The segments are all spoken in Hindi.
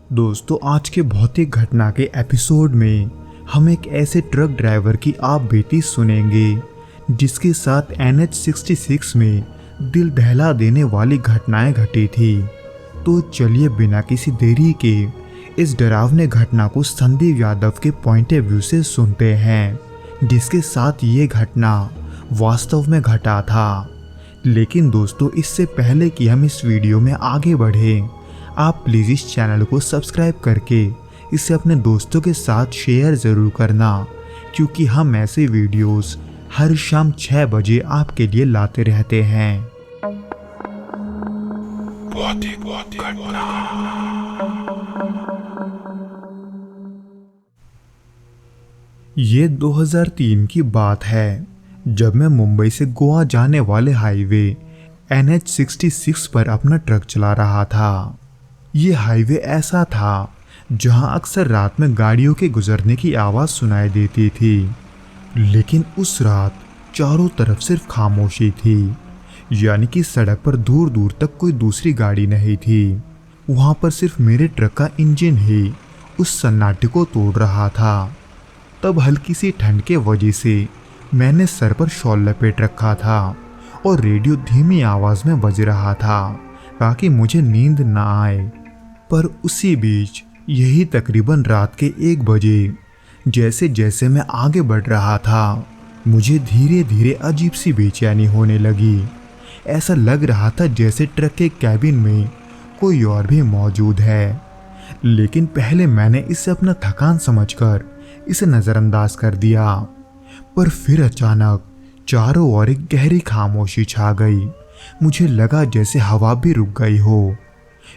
दोस्तों, आज के भौतिक घटना के एपिसोड में हम एक ऐसे ट्रक ड्राइवर की आप बीती सुनेंगे जिसके साथ NH-66 में दिल दहला देने वाली घटनाएं घटी थी। तो चलिए बिना किसी देरी के इस डरावने घटना को संदीप यादव के पॉइंट ऑफ व्यू से सुनते हैं, जिसके साथ ये घटना वास्तव में घटा था। लेकिन दोस्तों, इससे पहले कि हम इस वीडियो में आगे बढ़ें, आप प्लीज़ इस चैनल को सब्सक्राइब करके इसे अपने दोस्तों के साथ शेयर ज़रूर करना, क्योंकि हम ऐसे वीडियोस हर शाम 6 बजे आपके लिए लाते रहते हैं। ये 2003 की बात है, जब मैं मुंबई से गोवा जाने वाले हाईवे NH-66 पर अपना ट्रक चला रहा था। ये हाईवे ऐसा था जहां अक्सर रात में गाड़ियों के गुजरने की आवाज़ सुनाई देती थी, लेकिन उस रात चारों तरफ सिर्फ खामोशी थी, यानी कि सड़क पर दूर दूर तक कोई दूसरी गाड़ी नहीं थी। वहां पर सिर्फ मेरे ट्रक का इंजन ही उस सन्नाटे को तोड़ रहा था। तब हल्की सी ठंड के वजह से मैंने सर पर शॉल लपेट रखा था और रेडियो धीमी आवाज़ में बज रहा था ताकि मुझे नींद ना आए। पर उसी बीच यही तकरीबन रात के 1 बजे जैसे जैसे मैं आगे बढ़ रहा था, मुझे धीरे धीरे अजीब सी बेचैनी होने लगी। ऐसा लग रहा था जैसे ट्रक के कैबिन में कोई और भी मौजूद है। लेकिन पहले मैंने इसे अपना थकान समझकर इसे नज़रअंदाज कर दिया। पर फिर अचानक चारों ओर एक गहरी खामोशी छा गई। मुझे लगा जैसे हवा भी रुक गई हो,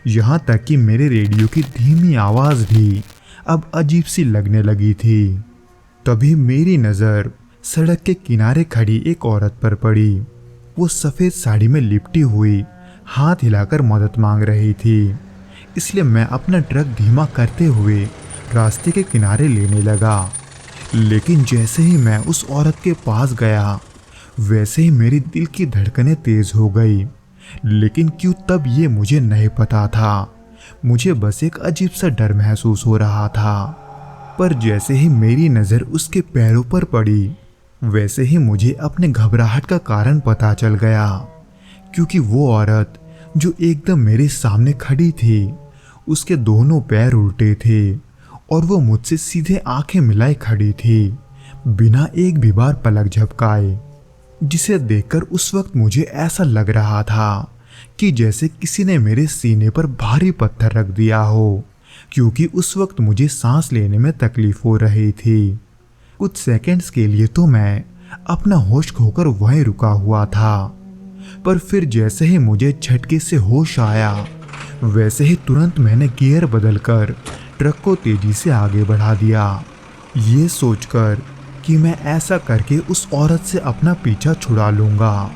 यहाँ तक कि मेरे रेडियो की धीमी आवाज़ भी अब अजीब सी लगने लगी थी। तभी मेरी नज़र सड़क के किनारे खड़ी एक औरत पर पड़ी। वो सफ़ेद साड़ी में लिपटी हुई हाथ हिलाकर मदद मांग रही थी। इसलिए मैं अपना ट्रक धीमा करते हुए रास्ते के किनारे लेने लगा। लेकिन जैसे ही मैं उस औरत के पास गया, वैसे ही मेरी दिल की धड़कनें तेज़ हो गई। लेकिन क्यों, तब ये मुझे नहीं पता था। मुझे बस एक अजीब सा डर महसूस हो रहा था। पर जैसे ही मेरी नज़र उसके पैरों पर पड़ी, वैसे ही मुझे अपने घबराहट का कारण पता चल गया, क्योंकि वो औरत जो एकदम मेरे सामने खड़ी थी, उसके दोनों पैर उल्टे थे और वो मुझसे सीधे आंखें मिलाए खड़ी थी, बिना एक भी बार पलक झपकाए। जिसे देखकर उस वक्त मुझे ऐसा लग रहा था कि जैसे किसी ने मेरे सीने पर भारी पत्थर रख दिया हो, क्योंकि उस वक्त मुझे सांस लेने में तकलीफ हो रही थी। कुछ सेकंड्स के लिए तो मैं अपना होश खोकर वहीं रुका हुआ था, पर फिर जैसे ही मुझे झटके से होश आया, वैसे ही तुरंत मैंने गियर बदलकर ट्रक को तेजी से आगे बढ़ा दिया, ये सोचकर कि मैं ऐसा करके उस औरत से अपना पीछा छुड़ा लूँगा।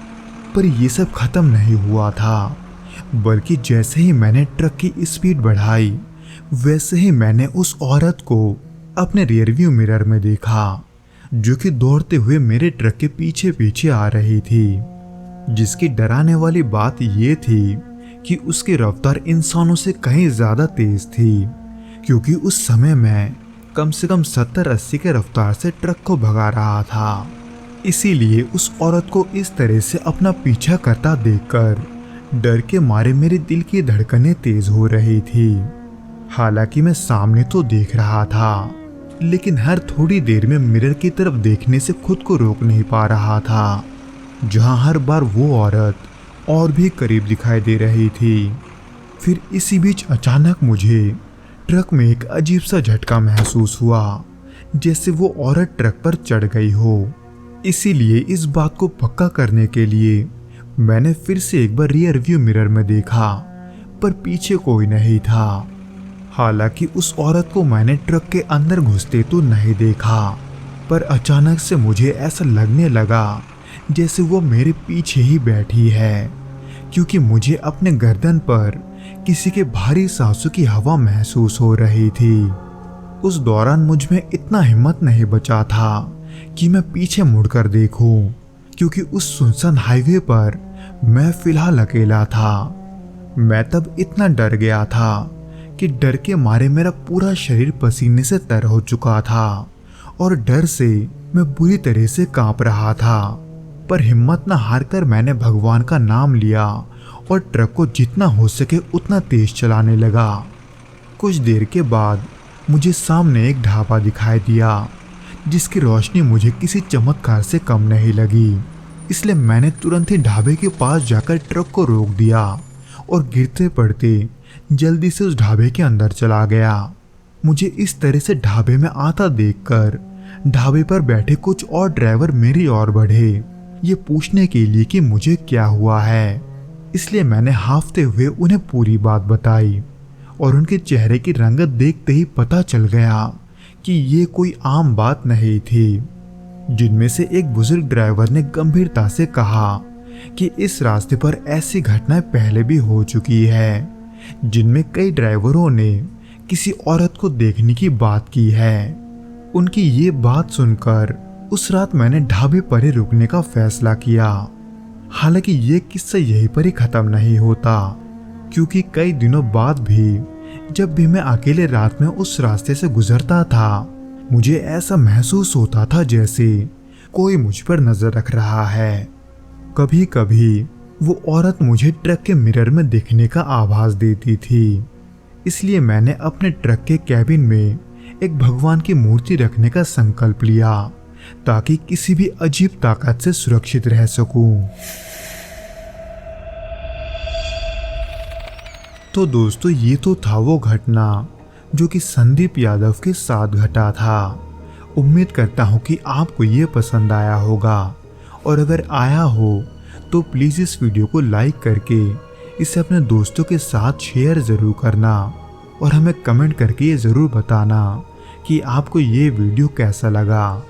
पर ये सब ख़त्म नहीं हुआ था, बल्कि जैसे ही मैंने ट्रक की स्पीड बढ़ाई, वैसे ही मैंने उस औरत को अपने रियरव्यू मिरर में देखा, जो कि दौड़ते हुए मेरे ट्रक के पीछे पीछे आ रही थी। जिसकी डराने वाली बात ये थी कि उसकी रफ्तार इंसानों से कहीं ज़्यादा तेज़ थी, क्योंकि उस समय मैं कम से कम 70-80 के रफ्तार से ट्रक को भगा रहा था। इसीलिए उस औरत को इस तरह से अपना पीछा करता देखकर डर के मारे मेरे दिल की धड़कनें तेज हो रही थी। हालांकि मैं सामने तो देख रहा था, लेकिन हर थोड़ी देर में मिरर की तरफ देखने से खुद को रोक नहीं पा रहा था, जहां हर बार वो औरत और भी करीब दिखाई दे रही थी। फिर इसी बीच अचानक मुझे ट्रक में एक अजीब सा झटका महसूस हुआ, जैसे वो औरत ट्रक पर चढ़ गई हो। इसीलिए इस बात को पक्का करने के लिए मैंने फिर से एक बार रियर व्यू मिरर में देखा, पर पीछे कोई नहीं था। हालांकि उस औरत को मैंने ट्रक के अंदर घुसते तो नहीं देखा, पर अचानक से मुझे ऐसा लगने लगा जैसे वो मेरे पीछे ही बैठी है, क्योंकि मुझे अपने गर्दन पर किसी के भारी सांसों की हवा महसूस हो रही थी। उस दौरान मुझ में इतना हिम्मत नहीं बचा था कि मैं पीछे मुड़कर देखूं, क्योंकि उस सुनसान हाईवे पर मैं फिलहाल अकेला था। मैं तब इतना डर गया था कि डर के मारे मेरा पूरा शरीर पसीने से तर हो चुका था और डर से मैं बुरी तरह से कांप रहा था। पर हिम्मत न हारकर मैंने भगवान का नाम लिया और ट्रक को जितना हो सके उतना तेज चलाने लगा। कुछ देर के बाद मुझे सामने एक ढाबा दिखाई दिया, जिसकी रोशनी मुझे किसी चमत्कार से कम नहीं लगी। इसलिए मैंने तुरंत ही ढाबे के पास जाकर ट्रक को रोक दिया और गिरते पड़ते जल्दी से उस ढाबे के अंदर चला गया। मुझे इस तरह से ढाबे में आता देखकर ढाबे पर बैठे कुछ और ड्राइवर मेरी ओर बढ़े, ये पूछने के लिए कि मुझे क्या हुआ है। इसलिए मैंने हांफते हुए उन्हें पूरी बात बताई और उनके चेहरे की रंगत देखते ही पता चल गया कि ये कोई आम बात नहीं थी। जिनमें से एक बुजुर्ग ड्राइवर ने गंभीरता से कहा कि इस रास्ते पर ऐसी घटनाएं पहले भी हो चुकी है, जिनमें कई ड्राइवरों ने किसी औरत को देखने की बात की है। उनकी ये बात सुनकर उस रात मैंने ढाबे पर ही रुकने का फैसला किया। हालांकि ये किस्सा यहीं पर ही खत्म नहीं होता, क्योंकि कई दिनों बाद भी जब भी मैं अकेले रात में उस रास्ते से गुजरता था, मुझे ऐसा महसूस होता था जैसे कोई मुझ पर नजर रख रहा है। कभी कभी वो औरत मुझे ट्रक के मिरर में देखने का आभास देती थी। इसलिए मैंने अपने ट्रक के कैबिन में एक भगवान की मूर्ति रखने का संकल्प लिया, ताकि किसी भी अजीब ताकत से सुरक्षित रह सकूं। तो दोस्तों, ये तो था वो घटना जो कि संदीप यादव के साथ घटा था। उम्मीद करता हूँ कि आपको ये पसंद आया होगा, और अगर आया हो तो प्लीज़ इस वीडियो को लाइक करके इसे अपने दोस्तों के साथ शेयर ज़रूर करना, और हमें कमेंट करके ये ज़रूर बताना कि आपको ये वीडियो कैसा लगा।